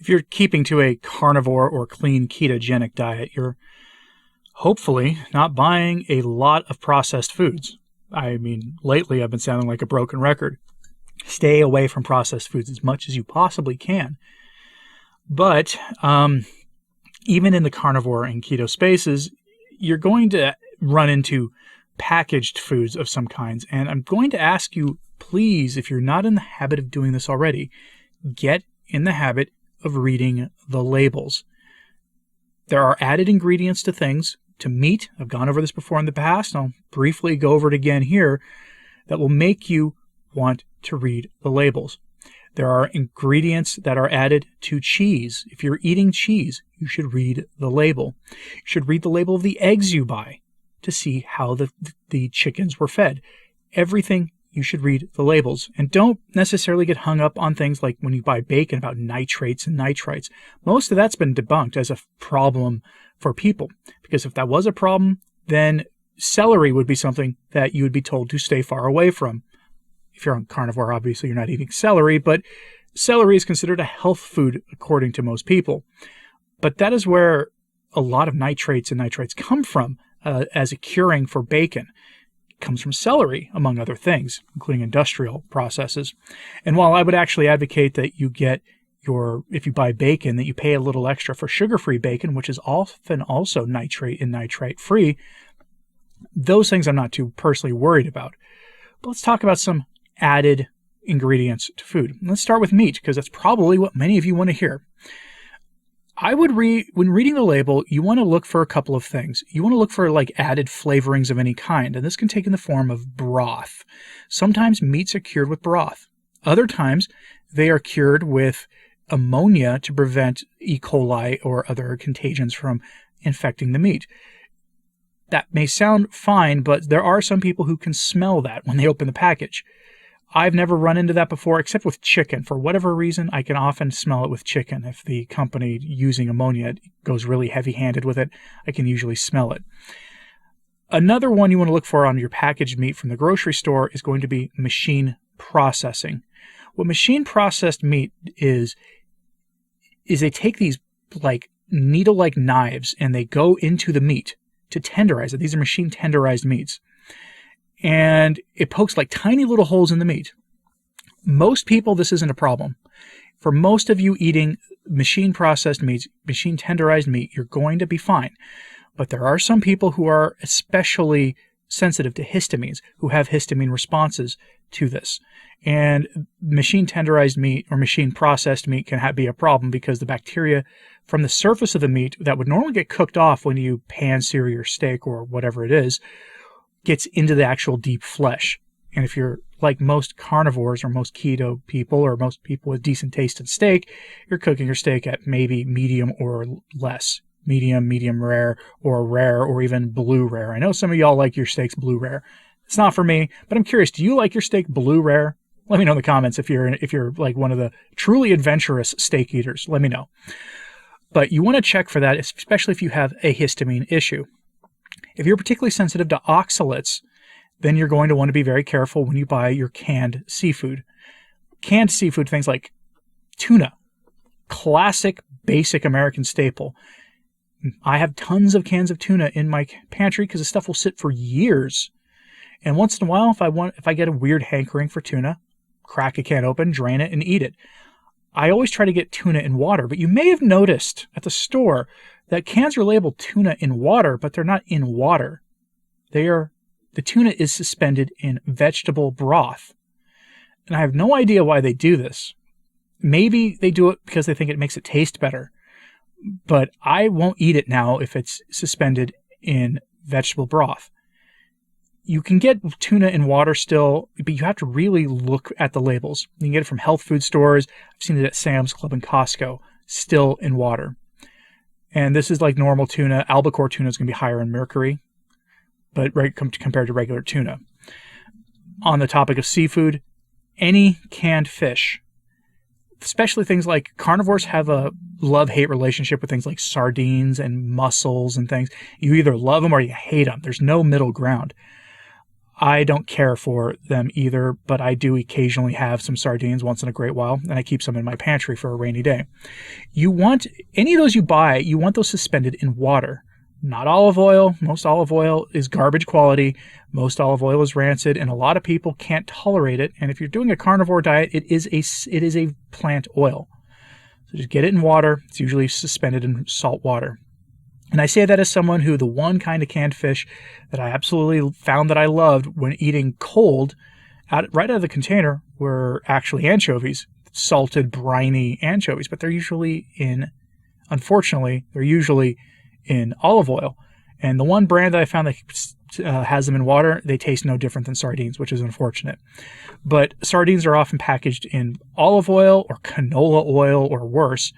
If you're keeping to a carnivore or clean ketogenic diet, you're hopefully not buying a lot of processed foods. I mean, lately I've been sounding like a broken record. Stay away from processed foods as much as you possibly can. But even in the carnivore and keto spaces, you're going to run into packaged foods of some kinds. And I'm going to ask you, please, if you're not in the habit of doing this already, get in the habit of reading the labels. There are added ingredients to things, to meat. I've gone over this before in the past, and I'll briefly go over it again here, that will make you want to read the labels. There are ingredients that are added to cheese. If you're eating cheese, you should read the label. You should read the label of the eggs you buy to see how the chickens were fed. Everything, you should read the labels. And don't necessarily get hung up on things like when you buy bacon about nitrates and nitrites. Most of that's been debunked as a problem for people, because if that was a problem, then celery would be something that you would be told to stay far away from. If you're on carnivore, obviously you're not eating celery, but celery is considered a health food according to most people. But that is where a lot of nitrates and nitrites come from as a curing for bacon. It comes from celery, among other things, including industrial processes. And while I would actually advocate that you get if you buy bacon, that you pay a little extra for sugar-free bacon, which is often also nitrate and nitrite-free, those things I'm not too personally worried about. But let's talk about some added ingredients to food. Let's start with meat, because that's probably what many of you want to hear. When reading the label, you want to look for a couple of things. You want to look for like added flavorings of any kind, and this can take in the form of broth. Sometimes meats are cured with broth. Other times, they are cured with ammonia to prevent E. coli or other contagions from infecting the meat. That may sound fine, but there are some people who can smell that when they open the package. I've never run into that before, except with chicken. For whatever reason, I can often smell it with chicken. If the company using ammonia goes really heavy-handed with it, I can usually smell it. Another one you want to look for on your packaged meat from the grocery store is going to be machine processing. What machine processed meat is they take these like needle-like knives and they go into the meat to tenderize it. These are machine tenderized meats. And it pokes like tiny little holes in the meat. Most people, this isn't a problem. For most of you eating machine processed meats, machine tenderized meat, you're going to be fine. But there are some people who are especially sensitive to histamines, who have histamine responses to this. And machine tenderized meat or machine processed meat can be a problem because the bacteria from the surface of the meat that would normally get cooked off when you pan-sear your steak or whatever it is, gets into the actual deep flesh. And if you're like most carnivores or most keto people or most people with decent taste in steak, you're cooking your steak at maybe medium or less. Medium rare, or even blue rare. I know some of y'all like your steaks blue rare. It's not for me, but I'm curious, do you like your steak blue rare? Let me know in the comments if you're like one of the truly adventurous steak eaters. Let me know. But you want to check for that, especially if you have a histamine issue. If you're particularly sensitive to oxalates, then you're going to want to be very careful when you buy your canned seafood. Canned seafood, things like tuna, classic, basic American staple. I have tons of cans of tuna in my pantry because the stuff will sit for years. And once in a while, if I get a weird hankering for tuna, crack a can open, drain it, and eat it. I always try to get tuna in water, but you may have noticed at the store that cans are labeled tuna in water, but they're not in water. The tuna is suspended in vegetable broth. And I have no idea why they do this. Maybe they do it because they think it makes it taste better. But I won't eat it now if it's suspended in vegetable broth. You can get tuna in water still, but you have to really look at the labels. You can get it from health food stores. I've seen it at Sam's Club and Costco, still in water. And this is like normal tuna. Albacore tuna is going to be higher in mercury, but compared to regular tuna. On the topic of seafood, any canned fish, especially things like carnivores have a love-hate relationship with things like sardines and mussels and things. You either love them or you hate them. There's no middle ground. I don't care for them either, but I do occasionally have some sardines once in a great while, and I keep some in my pantry for a rainy day. You want any of those you buy, you want those suspended in water. Not olive oil. Most olive oil is garbage quality. Most olive oil is rancid, and a lot of people can't tolerate it. And if you're doing a carnivore diet, it is a plant oil. So just get it in water. It's usually suspended in salt water. And I say that as someone who the one kind of canned fish that I absolutely found that I loved when eating cold right out of the container were actually anchovies, salted, briny anchovies. But unfortunately, they're usually in olive oil. And the one brand that I found that has them in water, they taste no different than sardines, which is unfortunate. But sardines are often packaged in olive oil or canola oil or worse,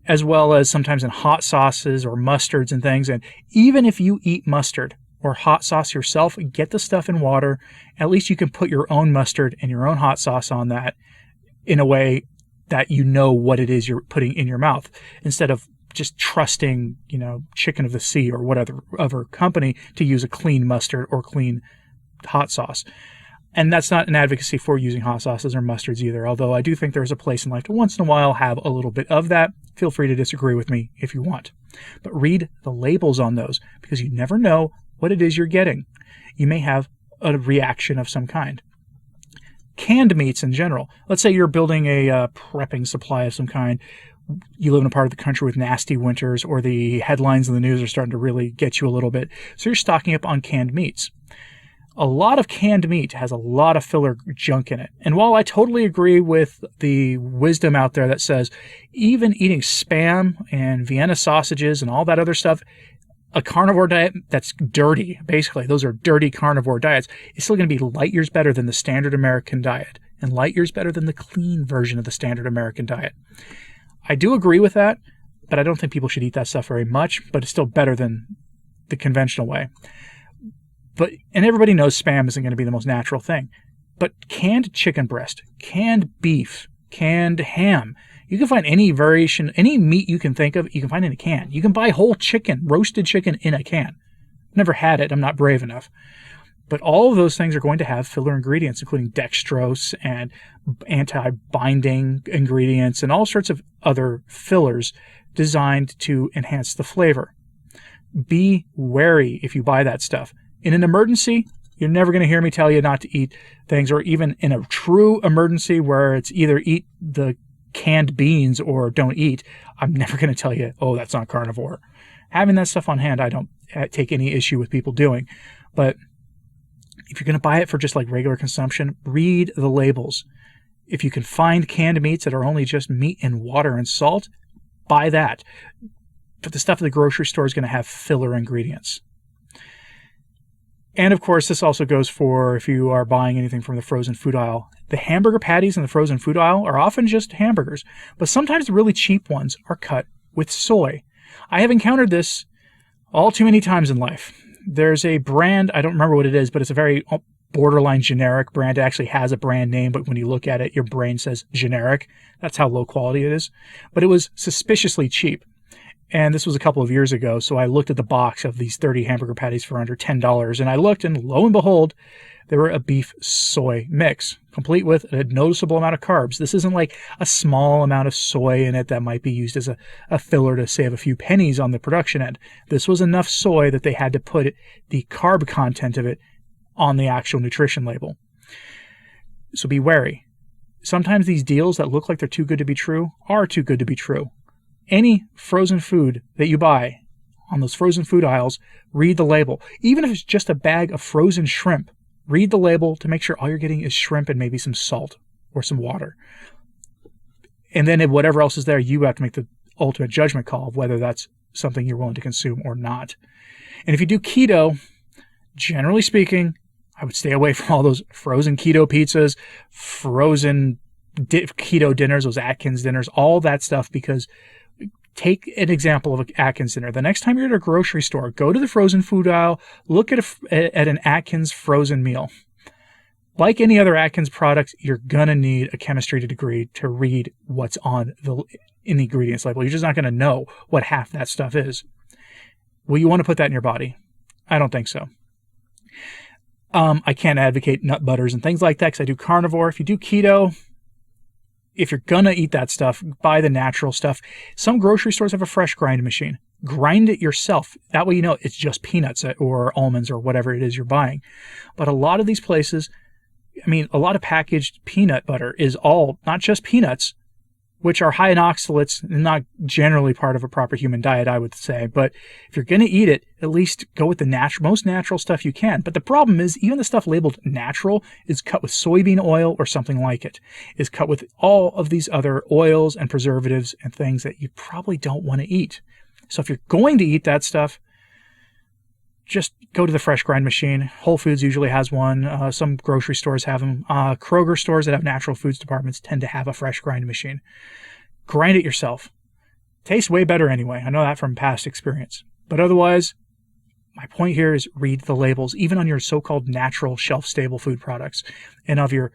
as well as sometimes in hot sauces or mustards and things. And even if you eat mustard or hot sauce yourself, get the stuff in water. At least you can put your own mustard and your own hot sauce on that in a way that you know what it is you're putting in your mouth, instead of just trusting, Chicken of the Sea or whatever other company to use a clean mustard or clean hot sauce. And that's not an advocacy for using hot sauces or mustards either, although I do think there's a place in life to once in a while have a little bit of that. Feel free to disagree with me if you want. But read the labels on those, because you never know what it is you're getting. You may have a reaction of some kind. Canned meats in general. Let's say you're building a prepping supply of some kind. You live in a part of the country with nasty winters, or the headlines in the news are starting to really get you a little bit. So you're stocking up on canned meats. A lot of canned meat has a lot of filler junk in it. And while I totally agree with the wisdom out there that says even eating Spam and Vienna sausages and all that other stuff, a carnivore diet that's dirty, basically, those are dirty carnivore diets, is still going to be light years better than the standard American diet, and light years better than the clean version of the standard American diet. I do agree with that, but I don't think people should eat that stuff very much, but it's still better than the conventional way. And everybody knows Spam isn't going to be the most natural thing. But canned chicken breast, canned beef, canned ham, you can find any variation, any meat you can think of, you can find in a can. You can buy whole chicken, roasted chicken in a can. Never had it, I'm not brave enough. But all of those things are going to have filler ingredients, including dextrose and anti-binding ingredients and all sorts of other fillers designed to enhance the flavor. Be wary if you buy that stuff. In an emergency, you're never going to hear me tell you not to eat things, or even in a true emergency where it's either eat the canned beans or don't eat, I'm never going to tell you, oh, that's not carnivore. Having that stuff on hand, I don't take any issue with people doing. But if you're going to buy it for just like regular consumption, read the labels. If you can find canned meats that are only just meat and water and salt, buy that. But the stuff at the grocery store is going to have filler ingredients. And of course, this also goes for if you are buying anything from the frozen food aisle. The hamburger patties in the frozen food aisle are often just hamburgers, but sometimes the really cheap ones are cut with soy. I have encountered this all too many times in life. There's a brand, I don't remember what it is, but it's a very borderline generic brand. It actually has a brand name, but when you look at it, your brain says generic. That's how low quality it is. But it was suspiciously cheap. And this was a couple of years ago, so I looked at the box of these 30 hamburger patties for under $10, and I looked, and lo and behold, they were a beef-soy mix, complete with a noticeable amount of carbs. This isn't like a small amount of soy in it that might be used as a filler to save a few pennies on the production end. This was enough soy that they had to put the carb content of it on the actual nutrition label. So be wary. Sometimes these deals that look like they're too good to be true are too good to be true. Any frozen food that you buy on those frozen food aisles, read the label. Even if it's just a bag of frozen shrimp, read the label to make sure all you're getting is shrimp and maybe some salt or some water. And then if whatever else is there, you have to make the ultimate judgment call of whether that's something you're willing to consume or not. And if you do keto, generally speaking, I would stay away from all those frozen keto pizzas, frozen keto dinners, those Atkins dinners, all that stuff, because take an example of an Atkins dinner. The next time you're at a grocery store, go to the frozen food aisle, look at an Atkins frozen meal. Like any other Atkins product, you're going to need a chemistry degree to read what's in the ingredients label. You're just not going to know what half that stuff is. Will you want to put that in your body? I don't think so. I can't advocate nut butters and things like that because I do carnivore. If you do keto, if you're gonna eat that stuff, buy the natural stuff. Some grocery stores have a fresh grind machine. Grind it yourself. That way you know it's just peanuts or almonds or whatever it is you're buying. But a lot of these places, I mean, a lot of packaged peanut butter is all not just peanuts, which are high in oxalates and not generally part of a proper human diet, I would say. But if you're going to eat it, at least go with the most natural stuff you can. But the problem is, even the stuff labeled natural is cut with soybean oil or something like it, is cut with all of these other oils and preservatives and things that you probably don't want to eat. So if you're going to eat that stuff, just go to the fresh grind machine. Whole Foods usually has one. Some grocery stores have them. Kroger stores that have natural foods departments tend to have a fresh grind machine. Grind it yourself. Tastes way better anyway. I know that from past experience. But otherwise, my point here is read the labels, even on your so-called natural shelf-stable food products, and of your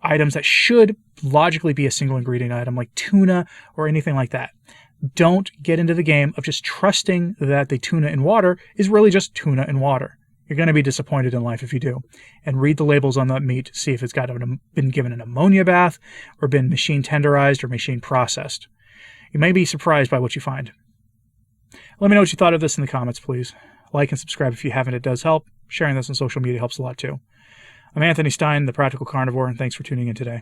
items that should logically be a single ingredient item like tuna or anything like that. Don't get into the game of just trusting that the tuna in water is really just tuna in water. You're going to be disappointed in life if you do. And read the labels on that meat to see if it's been given an ammonia bath or been machine tenderized or machine processed. You may be surprised by what you find. Let me know what you thought of this in the comments, please. Like and subscribe if you haven't. It does help. Sharing this on social media helps a lot too. I'm Anthony Stine, the Practical Carnivore, and thanks for tuning in today.